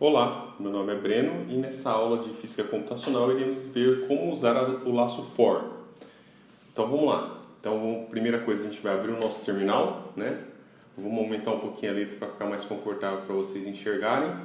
Olá, meu nome é Breno e nessa aula de Física Computacional iremos ver como usar o laço for. Então vamos lá. Então, primeira coisa, a gente vai abrir o nosso terminal, né? Vamos aumentar um pouquinho a letra para ficar mais confortável para vocês enxergarem.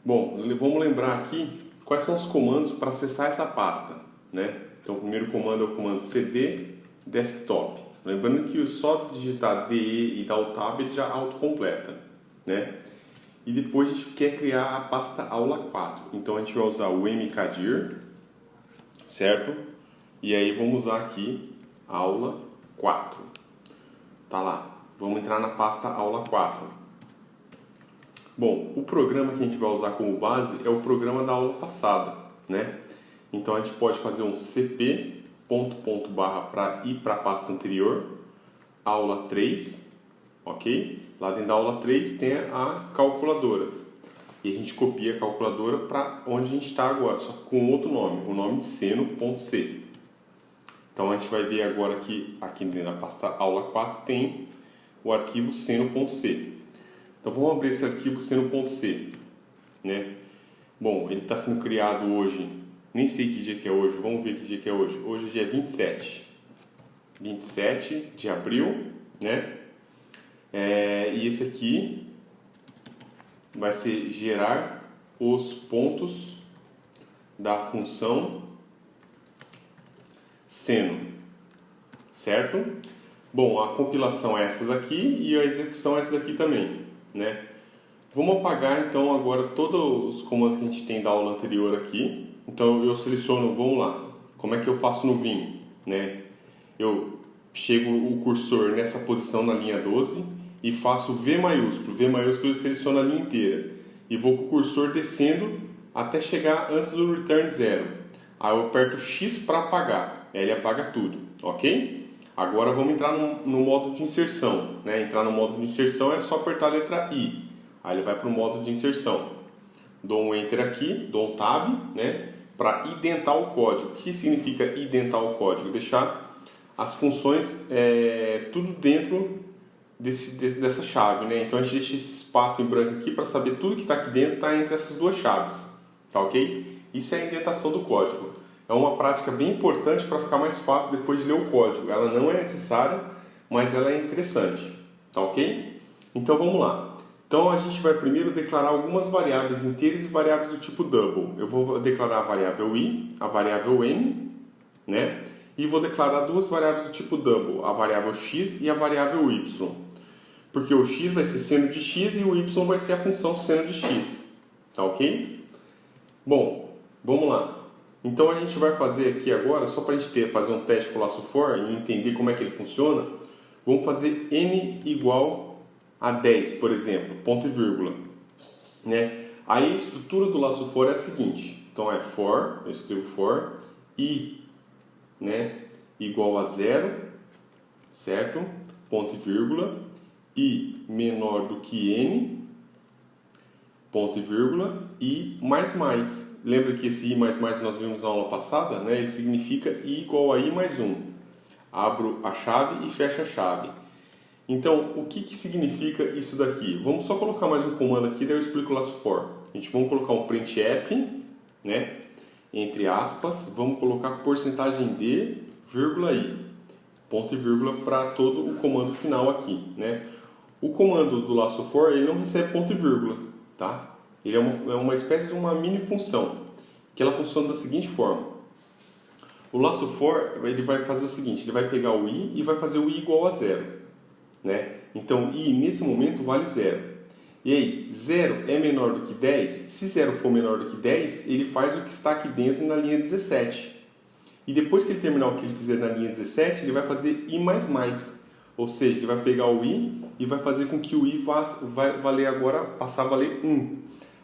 Bom, vamos lembrar aqui quais são os comandos para acessar essa pasta, né? Então o primeiro comando é o comando cd desktop. Lembrando que só digitar DE e dar o tab ele já autocompleta, né? E depois a gente quer criar a pasta aula 4. Então a gente vai usar o mkdir, certo? E aí vamos usar aqui aula 4. Tá lá. Vamos entrar na pasta aula 4. Bom, o programa que a gente vai usar como base é o programa da aula passada, né? Então a gente pode fazer um cp para ir para a pasta anterior, aula 3, ok? Lá dentro da aula 3 tem a calculadora. E a gente copia a calculadora para onde a gente está agora, só com outro nome, o nome seno.c. Então a gente vai ver agora que aqui dentro da pasta aula 4 tem o arquivo seno.c. Então vamos abrir esse arquivo seno.c, né? Bom, ele está sendo criado hoje, nem sei que dia que é hoje, vamos ver que dia que é hoje. Hoje é dia 27 de abril, né? E esse aqui vai ser gerar os pontos da função seno, certo? Bom, a compilação é essa daqui e a execução é essa daqui também, né? Vamos apagar então agora todos os comandos que a gente tem da aula anterior aqui. Então eu seleciono, vamos lá, como é que eu faço no Vim, né? Eu chego o cursor nessa posição na linha 12 e faço V maiúsculo. V maiúsculo eu seleciono a linha inteira e vou com o cursor descendo até chegar antes do return 0. Aí eu aperto X para apagar, aí ele apaga tudo, ok? Agora vamos entrar no modo de inserção, né? Entrar no modo de inserção é só apertar a letra I, aí ele vai para o modo de inserção. Dou um Enter aqui, dou um Tab, né? Para identar o código. O que significa identar o código? Deixar as funções tudo dentro dessa chave, né? Então a gente deixa esse espaço em branco aqui para saber tudo que está aqui dentro está entre essas duas chaves, tá ok? Isso é a indentação do código. É uma prática bem importante para ficar mais fácil depois de ler o código. Ela não é necessária, mas ela é interessante, tá ok? Então vamos lá. Então a gente vai primeiro declarar algumas variáveis inteiras e variáveis do tipo double. Eu vou declarar a variável i, a variável n, né? E vou declarar duas variáveis do tipo double, a variável x e a variável y. Porque o x vai ser seno de x e o y vai ser a função seno de x. Tá ok? Bom, vamos lá. Então a gente vai fazer aqui agora, só para a gente fazer um teste com o laço for e entender como é que ele funciona, vamos fazer n igual a 10, por exemplo, ponto e vírgula. Né? Aí a estrutura do laço for é a seguinte. Então é for, eu escrevo for, i, né, igual a 0, certo? Ponto e vírgula, i menor do que n, ponto e vírgula, i mais mais. Lembra que esse i mais mais nós vimos na aula passada, né? Ele significa i igual a i mais 1. Abro a chave e fecho a chave. Então, o que significa isso daqui? Vamos só colocar mais um comando aqui, daí eu explico o laço for. A gente vai colocar um printf, né? Entre aspas, vamos colocar porcentagem d, vírgula i, ponto e vírgula para todo o comando final aqui, né? O comando do laço for, ele não recebe ponto e vírgula, tá? Ele é uma espécie de uma mini função, que ela funciona da seguinte forma. O laço for, ele vai fazer o seguinte, ele vai pegar o i e vai fazer o i igual a 0, né? Então, i nesse momento vale 0. E aí, 0 é menor do que 10? Se 0 for menor do que 10, ele faz o que está aqui dentro na linha 17. E depois que ele terminar o que ele fizer na linha 17, ele vai fazer i mais mais. Ou seja, ele vai pegar o i e vai fazer com que o i vai valer agora, passar a valer 1.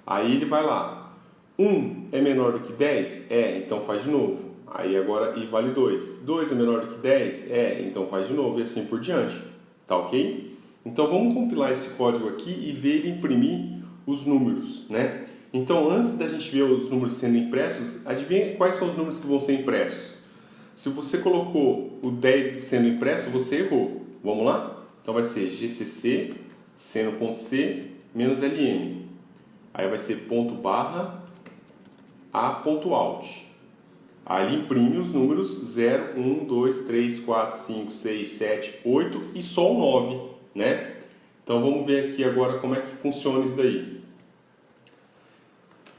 Aí ele vai lá. 1 é menor do que 10? É, então faz de novo. Aí agora i vale 2. 2 é menor do que 10? É, então faz de novo e assim por diante. Tá ok? Então vamos compilar esse código aqui e ver ele imprimir os números, né? Então antes da gente ver os números sendo impressos, adivinha quais são os números que vão ser impressos? Se você colocou o 10 sendo impresso, você errou. Vamos lá? Então vai ser gcc seno.c menos lm. Aí vai ser ponto barra A.out. Aí ele imprime os números 0, 1, 2, 3, 4, 5, 6, 7, 8 e só o 9, né? Então vamos ver aqui agora como é que funciona isso daí.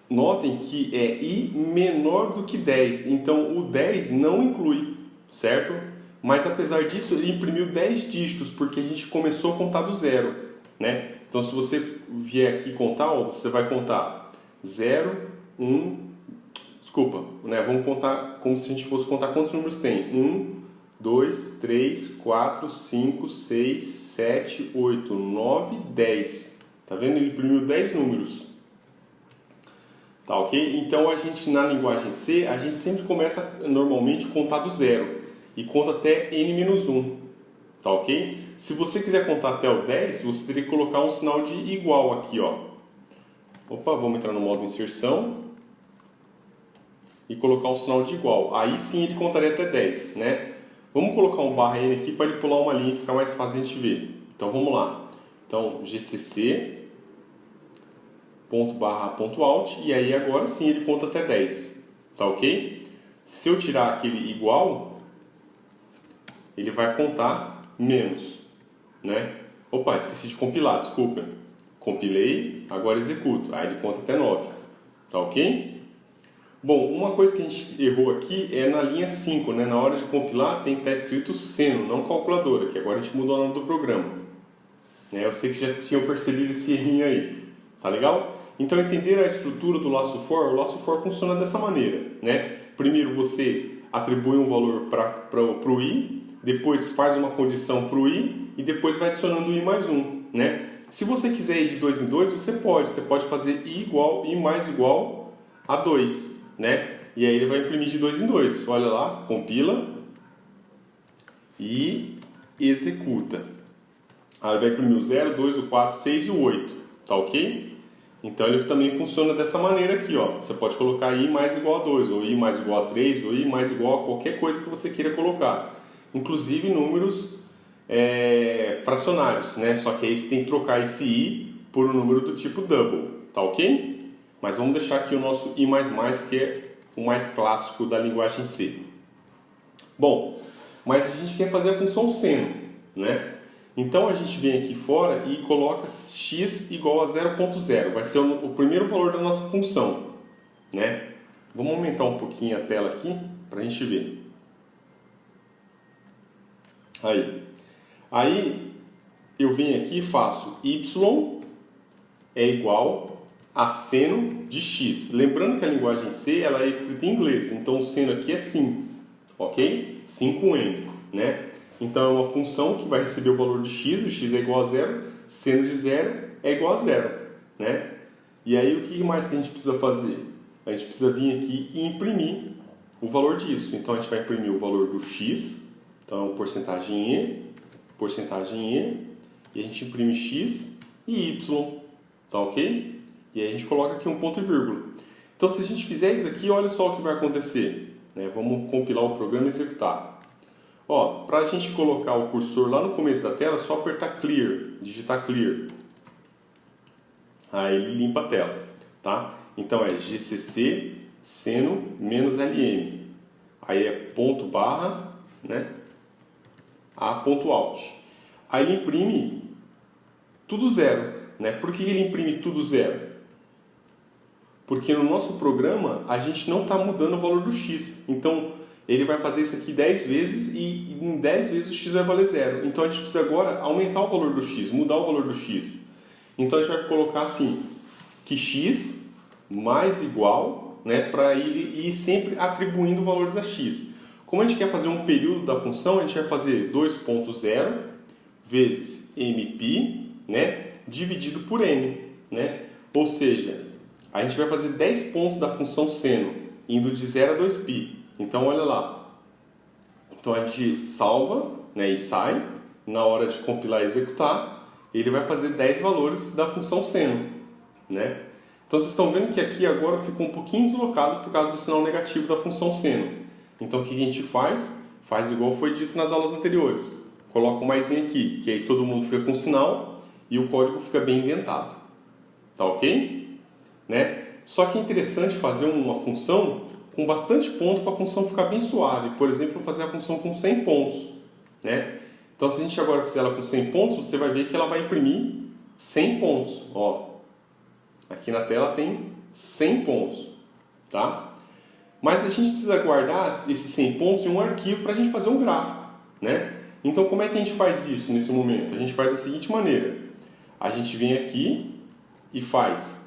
Notem que é i menor do que 10, então o 10 não inclui, certo? Mas apesar disso ele imprimiu 10 dígitos, porque a gente começou a contar do zero, né? Então se você vier aqui contar, ó, você vai contar 0, 1, desculpa, né? Vamos contar como se a gente fosse contar quantos números tem. 1, 2, 3, 4, 5, 6, 7, 8, 9, 10. Tá vendo? Ele imprimiu 10 números. Tá ok? Então a gente na linguagem C, a gente sempre começa normalmente a contar do zero e conta até n-1. Tá ok? Se você quiser contar até o 10, você teria que colocar um sinal de igual aqui, ó. Opa, vamos entrar no modo inserção e colocar um sinal de igual. Aí sim ele contaria até 10, né? Vamos colocar um barra N aqui para ele pular uma linha e ficar mais fácil a gente ver. Então vamos lá. Então GCC ponto barra ponto out, e aí agora sim ele conta até 10, tá ok? Se eu tirar aquele igual, ele vai contar menos, né? Opa, esqueci de compilar, desculpa. Compilei, agora executo, aí ele conta até 9, tá ok? Bom, uma coisa que a gente errou aqui é na linha 5, né? Na hora de compilar tem que estar escrito seno, não calculadora, que agora a gente mudou o nome do programa. Eu sei que já tinham percebido esse errinho aí, tá legal? Então, entender a estrutura do laço for, o laço for funciona dessa maneira, né? Primeiro você atribui um valor para o i, depois faz uma condição para o i e depois vai adicionando o i mais 1, né? Se você quiser ir de 2 em 2, você pode fazer i mais igual a 2, né? E aí ele vai imprimir de 2 em 2. Olha lá, compila e executa. Aí vai imprimir o 0, 2, o 4, 6 e o 8, tá ok? Então ele também funciona dessa maneira aqui, ó. Você pode colocar i mais igual a 2, ou i mais igual a 3, ou i mais igual a qualquer coisa que você queira colocar. Inclusive números fracionários, né? Só que aí você tem que trocar esse i por um número do tipo double, tá ok? Mas vamos deixar aqui o nosso i++, que é o mais clássico da linguagem C. Bom, mas a gente quer fazer a função seno, né? Então a gente vem aqui fora e coloca x igual a 0.0. Vai ser o primeiro valor da nossa função, né? Vamos aumentar um pouquinho a tela aqui para a gente ver. Aí eu venho aqui e faço y é igual a seno de x. Lembrando que a linguagem C ela é escrita em inglês, então o seno aqui é sim, ok? Sim com n, né? Então é uma função que vai receber o valor de x, o x é igual a 0, seno de 0 é igual a 0, né? E aí o que mais que a gente precisa fazer? A gente precisa vir aqui e imprimir o valor disso. Então a gente vai imprimir o valor do x, então porcentagem e, e a gente imprime x e y, tá ok? E aí a gente coloca aqui um ponto e vírgula. Então se a gente fizer isso aqui, olha só o que vai acontecer, né? Vamos compilar o programa e executar. Ó, para a gente colocar o cursor lá no começo da tela, é só apertar clear, digitar clear. Aí ele limpa a tela, tá? Então é gcc seno -lm. Aí é ponto barra, né? A.out. Aí ele imprime tudo zero, né? Por que ele imprime tudo zero? Porque no nosso programa a gente não está mudando o valor do x. Então ele vai fazer isso aqui 10 vezes e em 10 vezes o x vai valer zero. Então a gente precisa agora aumentar o valor do x, mudar o valor do x. Então a gente vai colocar assim, que x mais igual, né, para ele ir sempre atribuindo valores a x. Como a gente quer fazer um período da função, a gente vai fazer 2.0 vezes mπ, né, dividido por n, né? Ou seja, a gente vai fazer 10 pontos da função seno, indo de 0 a 2π. Então, olha lá. Então, a gente salva, né, e sai. Na hora de compilar e executar, ele vai fazer 10 valores da função seno, né? Então, vocês estão vendo que aqui agora ficou um pouquinho deslocado por causa do sinal negativo da função seno. Então, o que a gente faz? Faz igual foi dito nas aulas anteriores. Coloca um maisinho aqui, que aí todo mundo fica com sinal e o código fica bem indentado. Tá ok? né? Só que é interessante fazer uma função com bastante ponto para a função ficar bem suave. Por exemplo, fazer a função com 100 pontos, né? Então, se a gente agora fizer ela com 100 pontos, você vai ver que ela vai imprimir 100 pontos. Ó, aqui na tela tem 100 pontos, tá? Mas a gente precisa guardar esses 100 pontos em um arquivo para a gente fazer um gráfico, né? Então, como é que a gente faz isso nesse momento? A gente faz da seguinte maneira. A gente vem aqui e faz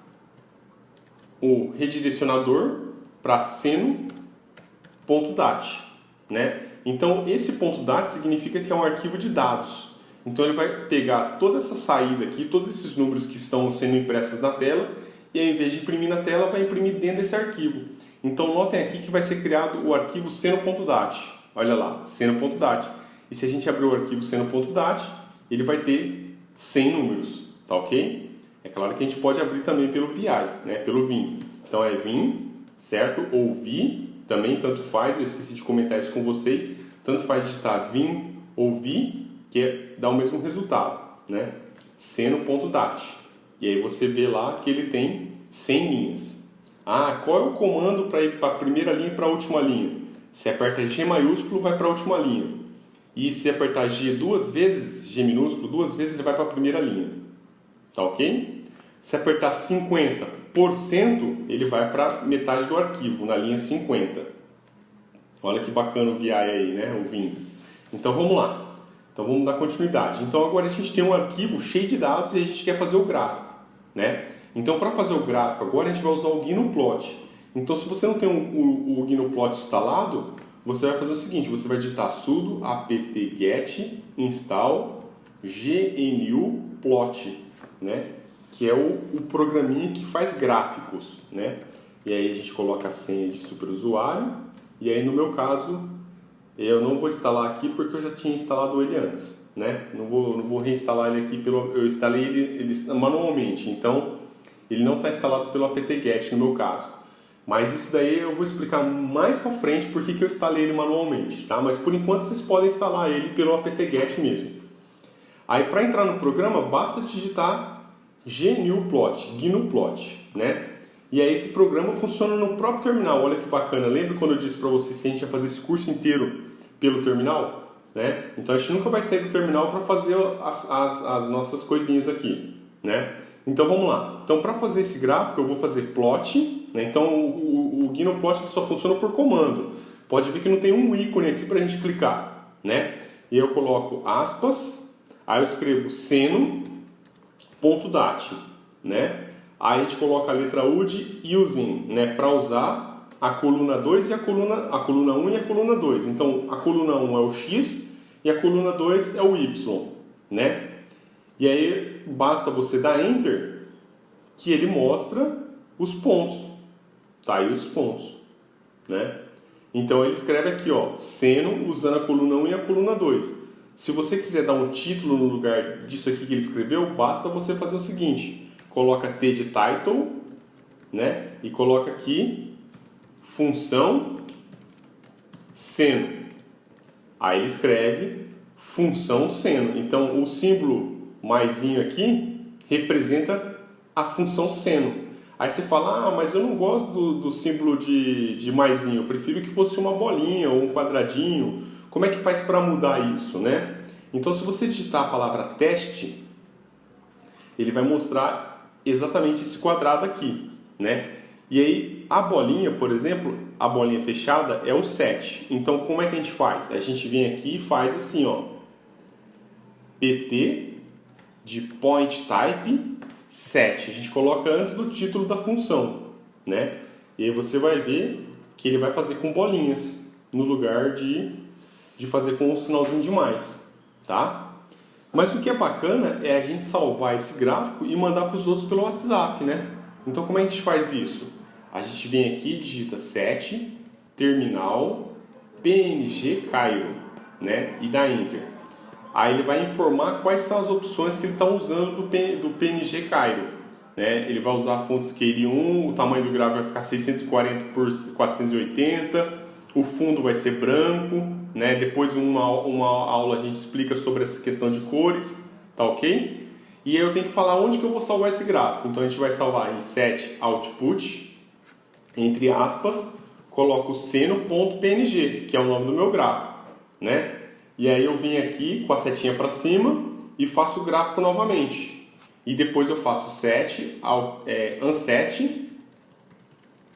o redirecionador para seno.dat, né? Então, esse .dat significa que é um arquivo de dados. Então, ele vai pegar toda essa saída aqui, todos esses números que estão sendo impressos na tela, e ao invés de imprimir na tela, vai imprimir dentro desse arquivo. Então, notem aqui que vai ser criado o arquivo seno.dat. Olha lá, seno.dat. E se a gente abrir o arquivo seno.dat, ele vai ter 100 números, tá ok? É claro que a gente pode abrir também pelo VI, né? Pelo vim. Então, é vim, certo? Ou vi, também tanto faz, eu esqueci de comentar isso com vocês, tanto faz digitar vim ou vi, que dá o mesmo resultado, né? Seno.dat. E aí você vê lá que ele tem 100 linhas. Ah, qual é o comando para ir para a primeira linha e para a última linha? Se aperta G maiúsculo, vai para a última linha. E se apertar G duas vezes, G minúsculo, duas vezes, ele vai para a primeira linha. Tá ok? Se apertar 50%, ele vai para metade do arquivo, na linha 50. Olha que bacana o VI aí, né? O vim. Então vamos lá. Então vamos dar continuidade. Então agora a gente tem um arquivo cheio de dados e a gente quer fazer o gráfico, né? Então para fazer o gráfico agora a gente vai usar o GNUplot. Então se você não tem o GNUplot instalado, você vai fazer o seguinte, você vai digitar sudo apt-get install GNUplot, né? Que é o programinha que faz gráficos, né? E aí a gente coloca a senha de superusuário. E aí no meu caso, eu não vou instalar aqui porque eu já tinha instalado ele antes, né? Não vou reinstalar ele aqui, eu instalei ele manualmente, então ele não está instalado pelo apt-get no meu caso. Mas isso daí eu vou explicar mais para frente porque que eu instalei ele manualmente, tá? Mas por enquanto vocês podem instalar ele pelo apt-get mesmo. Aí para entrar no programa basta digitar GNUplot, né? E aí esse programa funciona no próprio terminal. Olha que bacana. Lembra quando eu disse para vocês que a gente ia fazer esse curso inteiro pelo terminal, né? Então a gente nunca vai sair do terminal para fazer as nossas coisinhas aqui, né? Então vamos lá. Então para fazer esse gráfico eu vou fazer plot, né? Então o GNUplot só funciona por comando. Pode ver que não tem um ícone aqui para a gente clicar, né? E eu coloco aspas, aí eu escrevo seno.dat, né? Aí a gente coloca a letra U de using, né? Para usar a coluna 2 e a coluna 1 e a coluna 2. Então a coluna 1 é o X e a coluna 2 é o Y, né? E aí basta você dar Enter que ele mostra os pontos. Tá aí os pontos, né? Então ele escreve aqui, ó, seno usando a coluna 1 e a coluna 2. Se você quiser dar um título no lugar disso aqui que ele escreveu, basta você fazer o seguinte, coloca T de title, né? E coloca aqui função seno. Aí ele escreve função seno. Então o símbolo maisinho aqui representa a função seno. Aí você fala, mas eu não gosto do símbolo de maisinho, eu prefiro que fosse uma bolinha ou um quadradinho. Como é que faz para mudar isso, né? Então se você digitar a palavra teste, ele vai mostrar exatamente esse quadrado aqui, né? E aí a bolinha, por exemplo, a bolinha fechada é o 7. Então como é que a gente faz? A gente vem aqui e faz assim, ó, pt de point type 7. A gente coloca antes do título da função, né? E aí você vai ver que ele vai fazer com bolinhas no lugar de fazer com um sinalzinho de mais, tá? Mas o que é bacana é a gente salvar esse gráfico e mandar para os outros pelo WhatsApp, né? Então como é que a gente faz isso? A gente vem aqui, digita 7, terminal, PNG Cairo, né? E dá Enter. Aí ele vai informar quais são as opções que ele está usando do PNG Cairo, né? Ele vai usar a fonte Scale 1, o tamanho do gráfico vai ficar 640 por 480, o fundo vai ser branco, né? Depois uma aula a gente explica sobre essa questão de cores, tá ok? E aí eu tenho que falar onde que eu vou salvar esse gráfico. Então a gente vai salvar em set output, entre aspas, coloco seno.png, que é o nome do meu gráfico, né? E aí eu vim aqui com a setinha para cima e faço o gráfico novamente. E depois eu faço set, unset,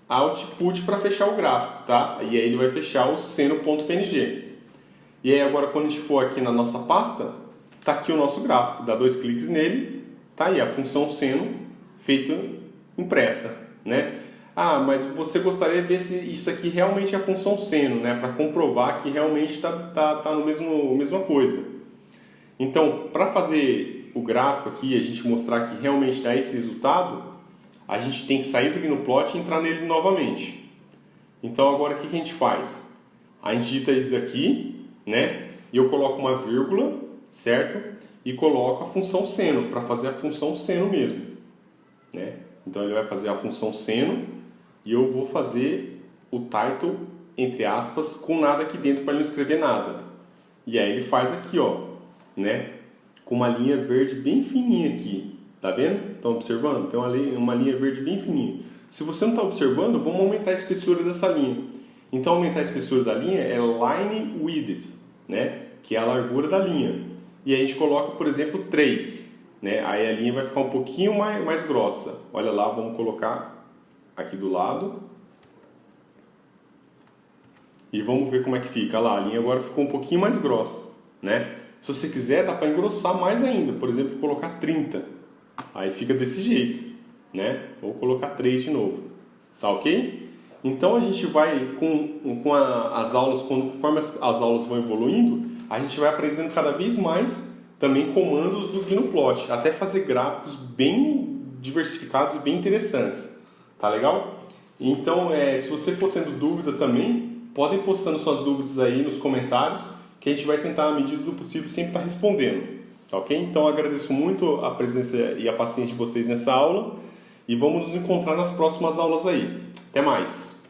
output para fechar o gráfico, tá? E aí ele vai fechar o seno.png. E aí agora quando a gente for aqui na nossa pasta, tá aqui o nosso gráfico. Dá 2 cliques nele, tá aí a função seno feita impressa, né? Ah, mas você gostaria de ver se isso aqui realmente é a função seno, né? Para comprovar que realmente tá no mesma coisa. Então, para fazer o gráfico aqui, a gente mostrar que realmente dá esse resultado, a gente tem que sair do Gnuplot e entrar nele novamente. Então, agora o que a gente faz? A gente digita isso daqui, né? E eu coloco uma vírgula, certo? E coloco a função seno, para fazer a função seno mesmo, né? Então, ele vai fazer a função seno e eu vou fazer o title, entre aspas, com nada aqui dentro para ele não escrever nada. E aí ele faz aqui, ó, né? Com uma linha verde bem fininha aqui. Tá vendo? Estão observando? Tem uma linha verde bem fininha. Se você não está observando, vamos aumentar a espessura dessa linha. Então, aumentar a espessura da linha é line width, né? Que é a largura da linha. E aí a gente coloca, por exemplo, 3. Né? Aí a linha vai ficar um pouquinho mais grossa. Olha lá, vamos colocar aqui do lado. E vamos ver como é que fica. Olha lá, a linha agora ficou um pouquinho mais grossa, né? Se você quiser, dá para engrossar mais ainda. Por exemplo, colocar 30. Aí fica desse jeito, né? Ou colocar 3 de novo. Tá ok? Então a gente vai com as aulas, conforme as aulas vão evoluindo, a gente vai aprendendo cada vez mais também comandos do Gnuplot, até fazer gráficos bem diversificados e bem interessantes. Tá legal? Então, se você for tendo dúvida também, podem postando suas dúvidas aí nos comentários, que a gente vai tentar, à medida do possível, sempre estar respondendo. Ok? Então, agradeço muito a presença e a paciência de vocês nessa aula e vamos nos encontrar nas próximas aulas aí. Até mais!